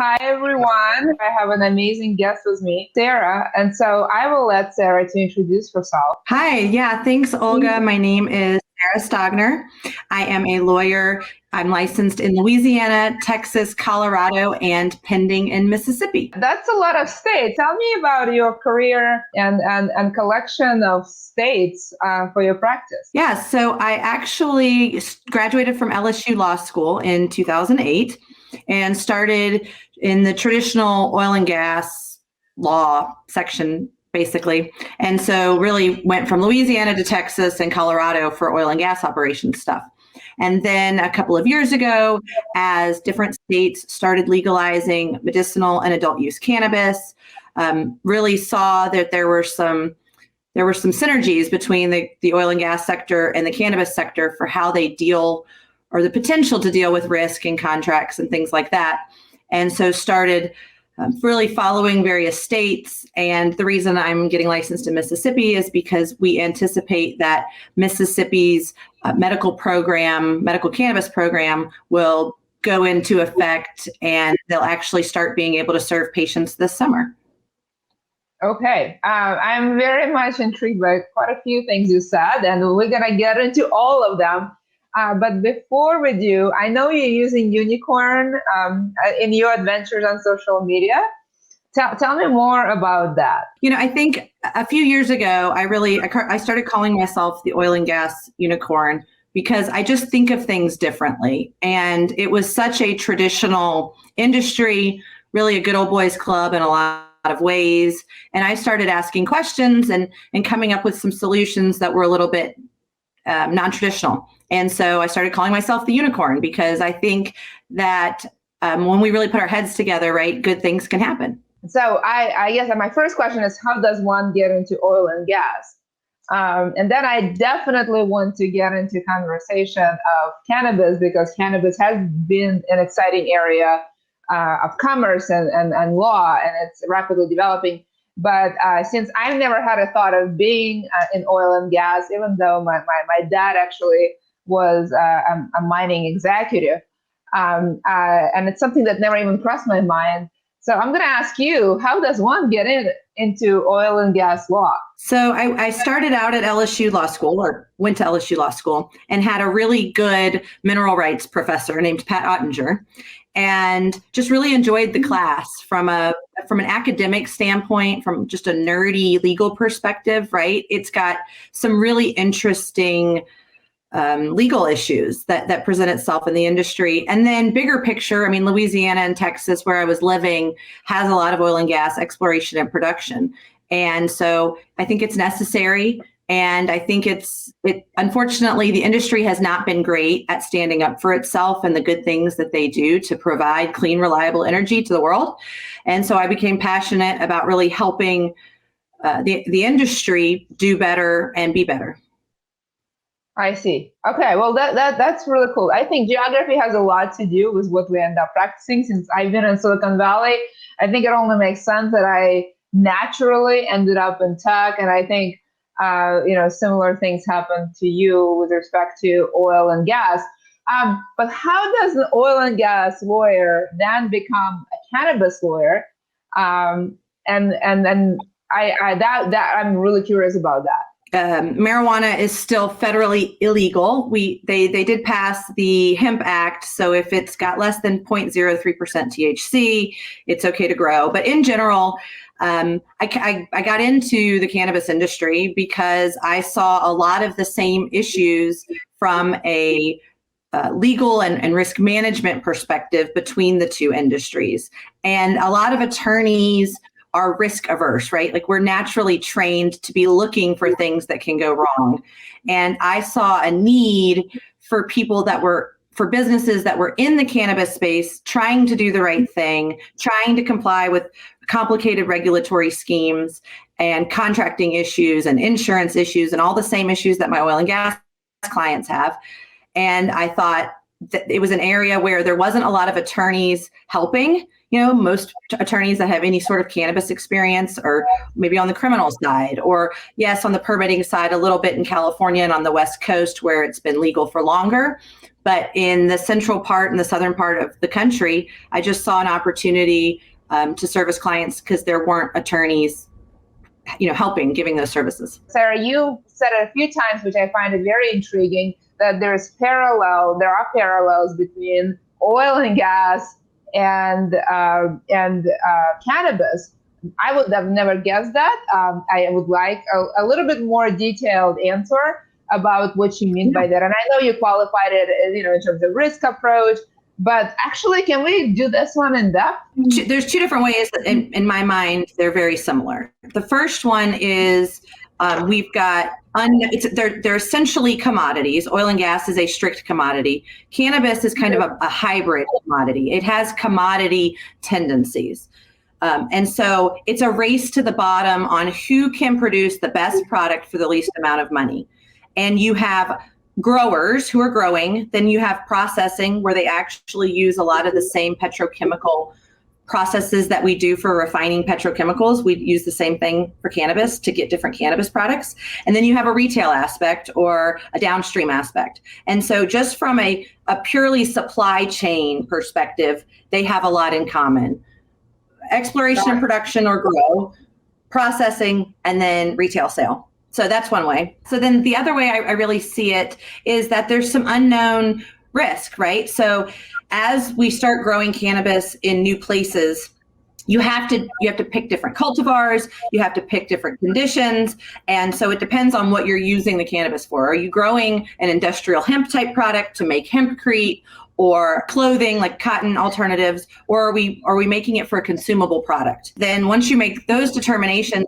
Hi, everyone. I have an amazing guest with me, Sarah. And so I will let Sarah to introduce herself. Hi, yeah, thanks, Olga. My name is Sarah Stogner. I am a lawyer. I'm licensed in Louisiana, Texas, Colorado, and pending in Mississippi. That's a lot of states. Tell me about your career and collection of states for your practice. Yeah, so I actually graduated from LSU Law School in 2008 and started in the traditional oil and gas law section, basically. And so really went from Louisiana to Texas and Colorado for oil and gas operations stuff. And then a couple of years ago, as different states started legalizing medicinal and adult use cannabis, really saw that there were some synergies between the oil and gas sector and the cannabis sector for how they deal, or the potential to deal, with risk and contracts and things like that. And so started really following various states. And the reason I'm getting licensed in Mississippi is because we anticipate that Mississippi's medical cannabis program will go into effect, and they'll actually start being able to serve patients this summer. Okay, I'm very much intrigued by quite a few things you said, and we're going to get into all of them. But before we do, I know you're using unicorn in your adventures on social media. Tell me more about that. I think a few years ago, I started calling myself the oil and gas unicorn because I just think of things differently. And it was such a traditional industry, really a good old boys club in a lot of ways. And I started asking questions and coming up with some solutions that were a little bit non-traditional. And so I started calling myself the unicorn because I think that when we really put our heads together, right, good things can happen. So I guess my first question is, how does one get into oil and gas? And then I definitely want to get into conversation of cannabis, because cannabis has been an exciting area of commerce and law, and it's rapidly developing. But since I've never had a thought of being in oil and gas, even though my dad actually was a mining executive, and it's something that never even crossed my mind. So I'm going to ask you, how does one get into oil and gas law? So I started out at LSU Law School, or went to LSU Law School, and had a really good mineral rights professor named Pat Ottinger, and just really enjoyed the class from an academic standpoint, from just a nerdy legal perspective, right? It's got some really interesting legal issues that present itself in the industry. And then bigger picture, I mean, Louisiana and Texas, where I was living, has a lot of oil and gas exploration and production. And so I think it's necessary. And I think unfortunately, the industry has not been great at standing up for itself and the good things that they do to provide clean, reliable energy to the world. And so I became passionate about really helping the industry do better and be better. I see. Okay, well, that's really cool. I think geography has a lot to do with what we end up practicing. Since I've been in Silicon Valley, I think it only makes sense that I naturally ended up in tech. And I think, similar things happen to you with respect to oil and gas. But how does an oil and gas lawyer then become a cannabis lawyer? And then I'm really curious about that. Marijuana is still federally illegal. They did pass the Hemp Act, so if it's got less than 0.03% THC, it's okay to grow. But in general, I got into the cannabis industry because I saw a lot of the same issues from a legal and risk management perspective between the two industries. And a lot of attorneys are risk averse, right? Like, we're naturally trained to be looking for things that can go wrong. And I saw a need for businesses that were in the cannabis space, trying to do the right thing, trying to comply with complicated regulatory schemes and contracting issues and insurance issues and all the same issues that my oil and gas clients have. And I thought that it was an area where there wasn't a lot of attorneys helping. Most attorneys that have any sort of cannabis experience are maybe on the criminal side, or yes, on the permitting side, a little bit in California and on the West Coast where it's been legal for longer. But in the central part and the southern part of the country, I just saw an opportunity to service clients because there weren't attorneys, helping, giving those services. Sarah, you said it a few times, which I find it very intriguing, that there are parallels between oil and gas and cannabis. I would have never guessed that. I would like a little bit more detailed answer about what you mean by that. And I know you qualified it, in terms of risk approach, but actually, can we do this one in depth? There's two different ways that in my mind, they're very similar. The first one is we've got, they're essentially commodities. Oil and gas is a strict commodity. Cannabis is kind of a hybrid commodity. It has commodity tendencies. And so it's a race to the bottom on who can produce the best product for the least amount of money. And you have growers who are growing, then you have processing where they actually use a lot of the same petrochemical processes that we do for refining petrochemicals. We use the same thing for cannabis to get different cannabis products. And then you have a retail aspect or a downstream aspect. And so just from a purely supply chain perspective, they have a lot in common. Exploration and production or grow, processing, and then retail sale. So that's one way. So then the other way I really see it is that there's some unknown risk, right? So as we start growing cannabis in new places, you have to pick different cultivars, you have to pick different conditions. And so it depends on what you're using the cannabis for. Are you growing an industrial hemp type product to make hempcrete or clothing like cotton alternatives, or are we making it for a consumable product? Then once you make those determinations,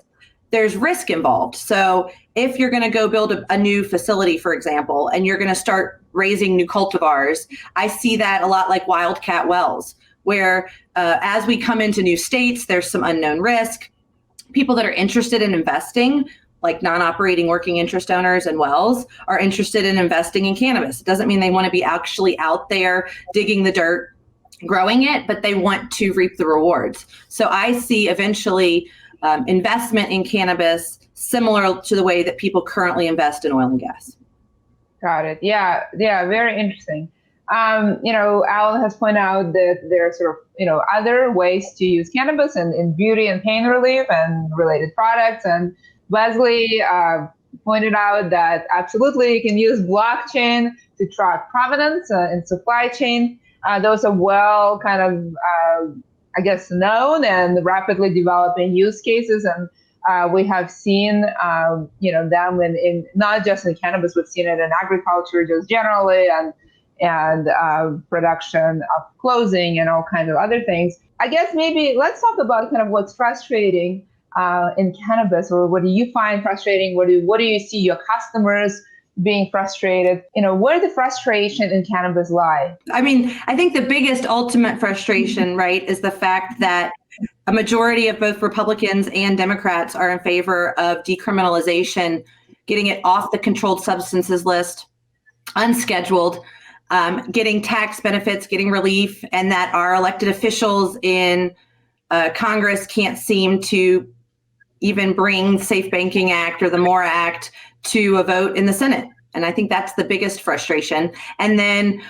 there's risk involved. So if you're going to go build a new facility, for example, and you're going to start raising new cultivars, I see that a lot like wildcat wells, where as we come into new states, there's some unknown risk. People that are interested in investing, like non-operating working interest owners and wells, are interested in investing in cannabis. It doesn't mean they want to be actually out there digging the dirt, growing it, but they want to reap the rewards. So I see eventually investment in cannabis similar to the way that people currently invest in oil and gas. Got it. Yeah, very interesting. Alan has pointed out that there are sort of, other ways to use cannabis in beauty and pain relief and related products. And Wesley pointed out that absolutely you can use blockchain to track provenance in supply chain. Those are well kind of known and rapidly developing use cases, and we have seen them in not just in cannabis, we've seen it in agriculture just generally, and production of clothing and all kinds of other things. I guess maybe let's talk about kind of what's frustrating in cannabis, or what do you find frustrating? What do you see your customers being frustrated? Where the frustration in cannabis lie? I mean, I think the biggest ultimate frustration, right, is the fact that a majority of both Republicans and Democrats are in favor of decriminalization, getting it off the controlled substances list, unscheduled, getting tax benefits, getting relief, and that our elected officials in Congress can't seem to even bring the Safe Banking Act or the MORA Act to a vote in the Senate. And I think that's the biggest frustration. And then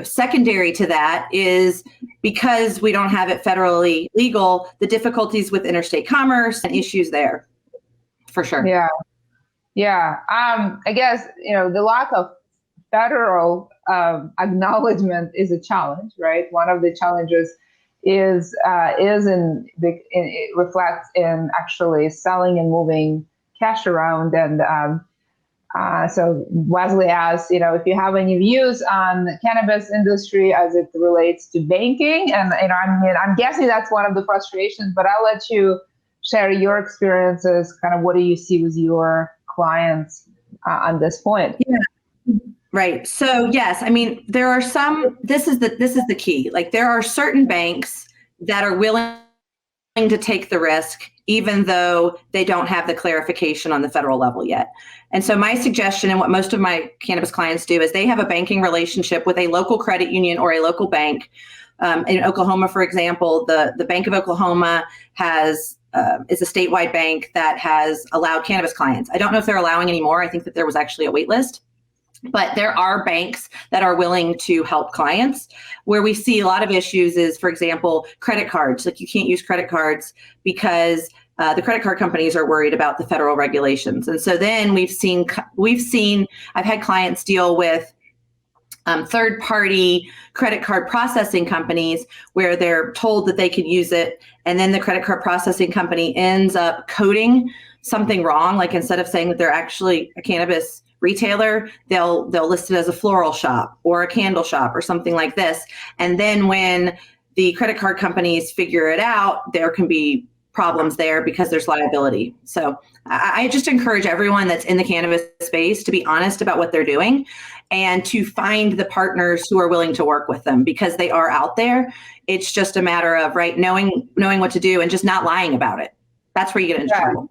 secondary to that is because we don't have it federally legal, the difficulties with interstate commerce and issues there, for sure. Yeah. I guess, the lack of federal acknowledgement is a challenge, right? One of the challenges is it reflects in actually selling and moving cash around. And so Wesley asked, if you have any views on the cannabis industry as it relates to banking. And I'm guessing that's one of the frustrations, but I'll let you share your experiences. Kind of what do you see with your clients on this point? Yeah. Right. So yes, I mean, there are some, this is the key. Like there are certain banks that are willing to take the risk, even though they don't have the clarification on the federal level yet. And so my suggestion, and what most of my cannabis clients do, is they have a banking relationship with a local credit union or a local bank. In Oklahoma, for example, the Bank of Oklahoma is a statewide bank that has allowed cannabis clients. I don't know if they're allowing anymore. I think that there was actually a wait list. But there are banks that are willing to help clients. Where we see a lot of issues is, for example, credit cards. Like, you can't use credit cards because the credit card companies are worried about the federal regulations. And so then we've seen, I've had clients deal with third-party credit card processing companies where they're told that they can use it, and then the credit card processing company ends up coding something wrong. Like, instead of saying that they're actually a cannabis retailer, they'll list it as a floral shop or a candle shop or something like this. And then when the credit card companies figure it out, there can be problems there because there's liability. So I just encourage everyone that's in the cannabis space to be honest about what they're doing and to find the partners who are willing to work with them, because they are out there. It's just a matter of knowing what to do and just not lying about it. That's where you get into trouble.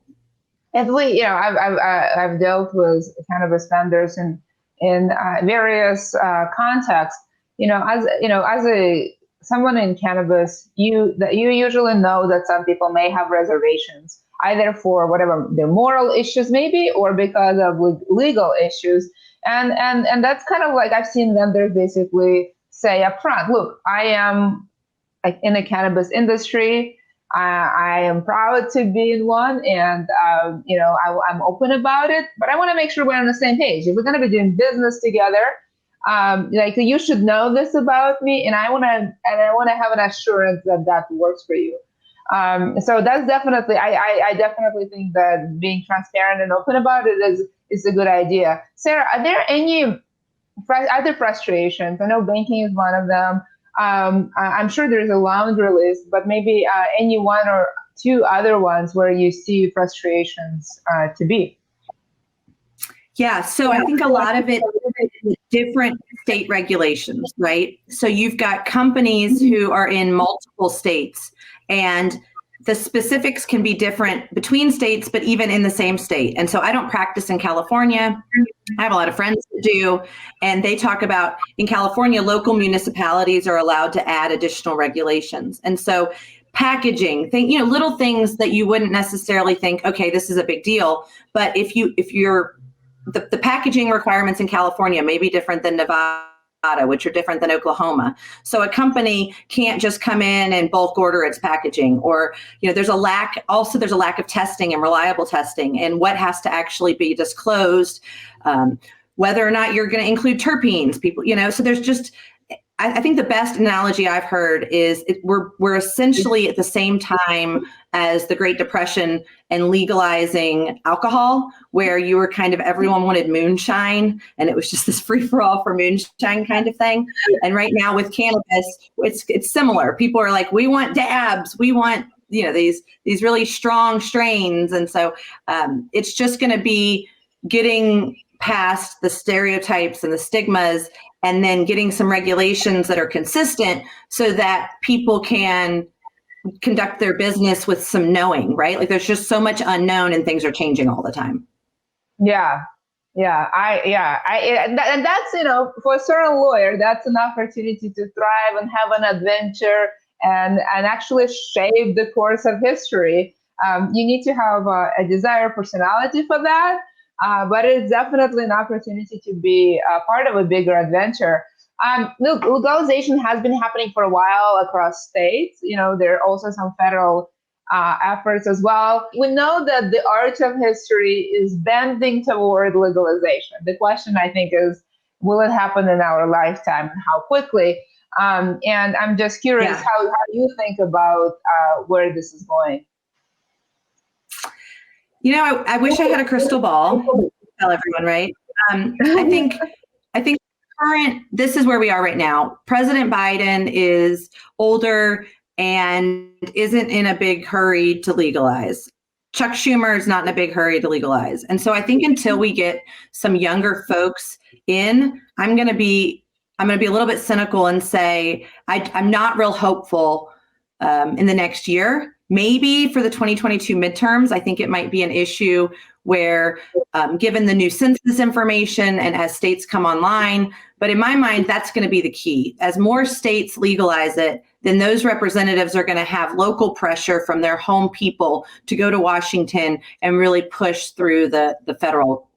At least, I've dealt with cannabis vendors in various contexts. As someone in cannabis, you usually know that some people may have reservations, either for whatever the moral issues maybe, or because of legal issues. And that's kind of like, I've seen vendors basically say up front, look, I am in the cannabis industry. I am proud to be in one, and I'm open about it. But I want to make sure we're on the same page. If we're going to be doing business together, you should know this about me, and I want to have an assurance that works for you. So that's definitely, I definitely think that being transparent and open about it is a good idea. Sarah, are there any other frustrations? I know banking is one of them. I'm sure there's a laundry list, but maybe any one or two other ones where you see frustrations to be. Yeah, so I think a lot of it is different state regulations, right? So you've got companies who are in multiple states, and the specifics can be different between states, but even in the same state. And so I don't practice in California. I have a lot of friends that do, and they talk about, in California, local municipalities are allowed to add additional regulations. And so packaging, little things that you wouldn't necessarily think, okay, this is a big deal. But if you're the packaging requirements in California may be different than Nevada, which are different than Oklahoma. So a company can't just come in and bulk order its packaging, or, there's a lack of testing and reliable testing, and what has to actually be disclosed, whether or not you're going to include terpenes, so there's just, I think the best analogy I've heard is we're essentially at the same time as the Great Depression and legalizing alcohol, where you were everyone wanted moonshine, and it was just this free for all for moonshine kind of thing. And right now with cannabis, it's similar. People are like, we want dabs, we want these really strong strains, and so it's just going to be getting past the stereotypes and the stigmas, and then getting some regulations that are consistent so that people can conduct their business with some knowing, right? Like, there's just so much unknown, and things are changing all the time. Yeah. And that's, for a certain lawyer, that's an opportunity to thrive and have an adventure and actually shape the course of history. You need to have a desired personality for that. But it's definitely an opportunity to be a part of a bigger adventure. Legalization has been happening for a while across states. There are also some federal efforts as well. We know that the arc of history is bending toward legalization. The question, I think, is, will it happen in our lifetime, and how quickly? And I'm just curious how you think about where this is going. I wish I had a crystal ball to tell everyone, right? I think this is where we are right now. President Biden is older and isn't in a big hurry to legalize. Chuck Schumer is not in a big hurry to legalize. And so I think until we get some younger folks in, I'm going to be a little bit cynical and say I'm not real hopeful in the next year. Maybe for the 2022 midterms, I think it might be an issue where, given the new census information and as states come online, but in my mind, that's going to be the key. As more states legalize it, then those representatives are going to have local pressure from their home people to go to Washington and really push through the federal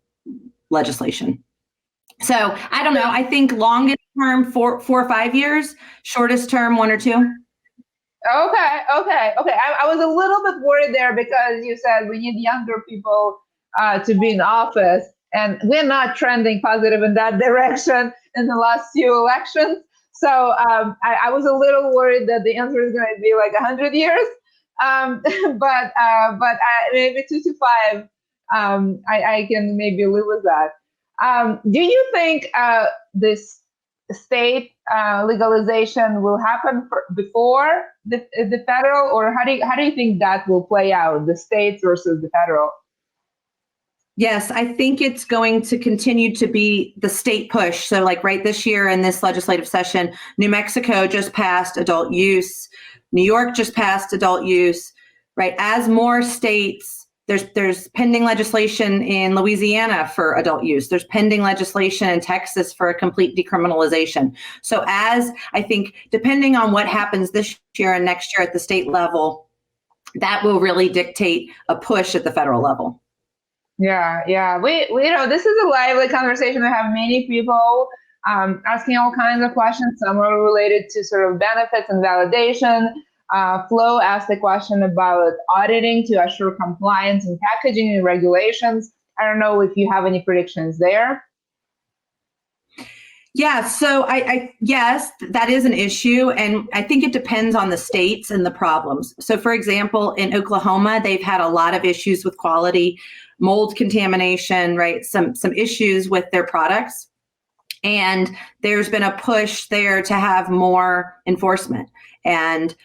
legislation. So I don't know. I think longest term, 4 or 5 years, shortest term, 1 or 2. Okay. I was a little bit worried there because you said we need younger people to be in office, and we're not trending positive in that direction in the last few elections. So I was a little worried that the answer is going to be like 100 years, but maybe 2 to 5. I can maybe live with that. Do you think this state legalization will happen before the federal, or how do you think that will play out, the states versus the federal? Yes, I think it's going to continue to be the state push. So like right this year in this legislative session, New Mexico just passed adult use. New York just passed adult use, right? As more states, there's pending legislation in Louisiana for adult use. There's pending legislation in Texas for a complete decriminalization. So as I think, depending on what happens this year and next year at the state level, that will really dictate a push at the federal level. Yeah. We this is a lively conversation. We have many people asking all kinds of questions. Some are related to sort of benefits and validation. Flo asked a question about auditing to assure compliance and packaging and regulations. I don't know if you have any predictions there. Yeah, so I yes, that is an issue, and I think it depends on the states and the problems. So, for example, in Oklahoma, they've had a lot of issues with quality, mold contamination, right? Some issues with their products, and there's been a push there to have more enforcement. And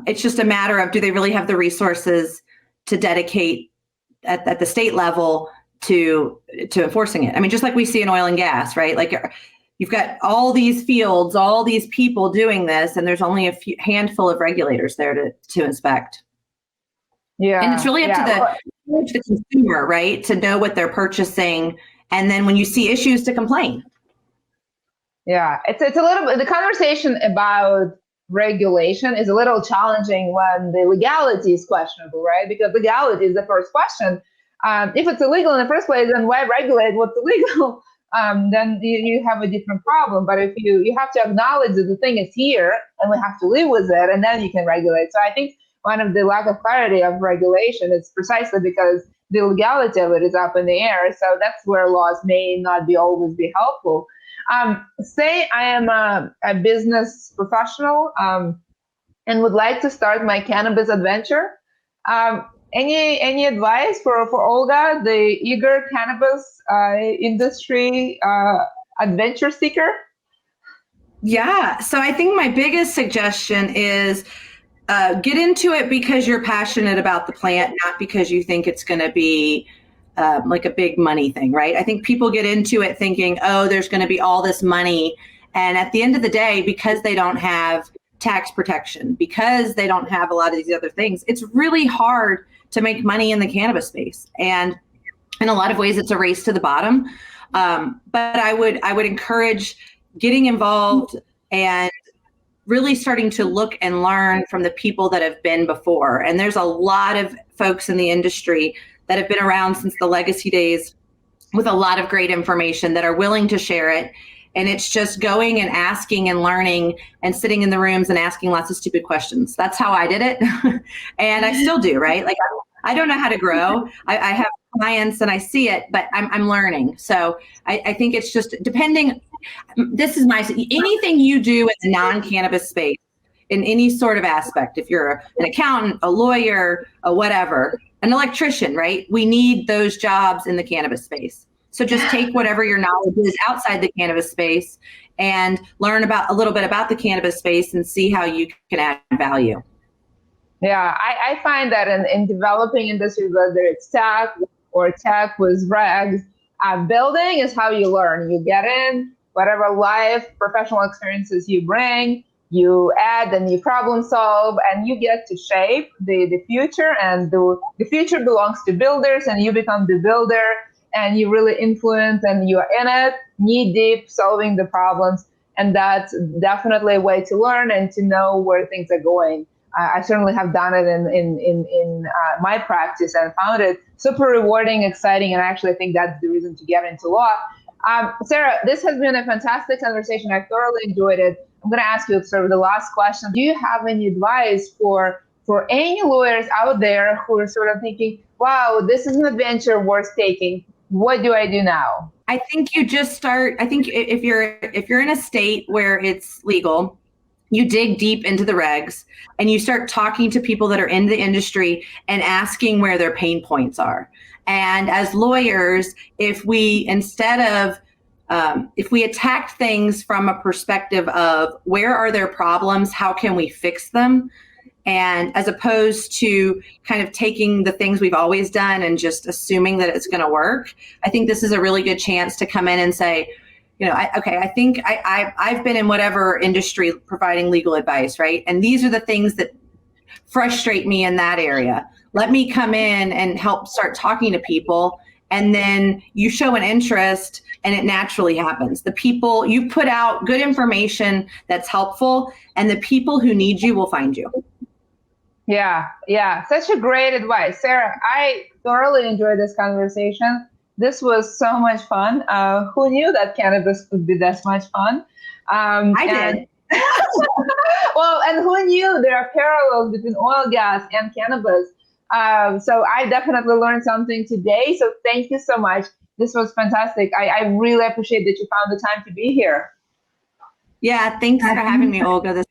it's just a matter of, do they really have the resources to dedicate at the state level to enforcing it? I mean, just like we see in oil and gas, right? Like, you've got all these fields, all these people doing this, and there's only a handful of regulators there to inspect. Yeah, and it's really up to the consumer, right, to know what they're purchasing, and then when you see issues, to complain. Yeah, it's a little bit, the conversation about regulation is a little challenging when the legality is questionable, right? Because legality is the first question. If it's illegal in the first place, then why regulate what's illegal? Then you have a different problem. But if you have to acknowledge that the thing is here and we have to live with it, and then you can regulate. So I think one of the lack of clarity of regulation is precisely because the legality of it is up in the air. So that's where laws may not always be helpful. Say I am a business professional and would like to start my cannabis adventure. Any advice for Olga, the eager cannabis industry adventure seeker? Yeah, so I think my biggest suggestion is get into it because you're passionate about the plant, not because you think it's going to be like a big money thing, right? I think people get into it thinking, oh, there's going to be all this money. And at the end of the day, because they don't have tax protection, because they don't have a lot of these other things, it's really hard to make money in the cannabis space. And in a lot of ways, it's a race to the bottom. But I would encourage getting involved and really starting to look and learn from the people that have been before. And there's a lot of folks in the industry that have been around since the legacy days with a lot of great information that are willing to share it. And it's just going and asking and learning and sitting in the rooms and asking lots of stupid questions. That's how I did it. And I still do, right? Like, I don't know how to grow. I have clients and I see it, but I'm learning. So I think it's just depending. This is anything you do in the non-cannabis space, in any sort of aspect, if you're an accountant, a lawyer, a whatever, an electrician, right? We need those jobs in the cannabis space. So just take whatever your knowledge is outside the cannabis space and learn a little bit about the cannabis space and see how you can add value. Yeah, I find that in developing industries, whether it's tech or tech with regs, building is how you learn. You get in, whatever life, professional experiences you bring, you add and you problem solve, and you get to shape the future. And the future belongs to builders, and you become the builder, and you really influence, and you're in it, knee deep, solving the problems. And that's definitely a way to learn and to know where things are going. I certainly have done it in my practice and found it super rewarding, exciting, and actually I think that's the reason to get into law. Sarah, this has been a fantastic conversation. I thoroughly enjoyed it. I'm going to ask you sort of the last question. Do you have any advice for any lawyers out there who are sort of thinking, wow, this is an adventure worth taking. What do I do now? I think you just start. I think if you're in a state where it's legal, you dig deep into the regs and you start talking to people that are in the industry and asking where their pain points are. And as lawyers, if we if we attack things from a perspective of where are their problems, how can we fix them, and as opposed to kind of taking the things we've always done and just assuming that it's going to work, I think this is a really good chance to come in and say, I think I've been in whatever industry providing legal advice, right? And these are the things that frustrate me in that area. Let me come in and help start talking to people. And then you show an interest and it naturally happens. The people, you put out good information that's helpful, and the people who need you will find you. Yeah. Such a great advice. Sarah, I thoroughly enjoyed this conversation. This was so much fun. Who knew that cannabis could be that much fun? I did. Well, and who knew there are parallels between oil, gas, and cannabis? So I definitely learned something today. So thank you so much. This was fantastic. I really appreciate that you found the time to be here. Yeah, thanks for having me, Olga. This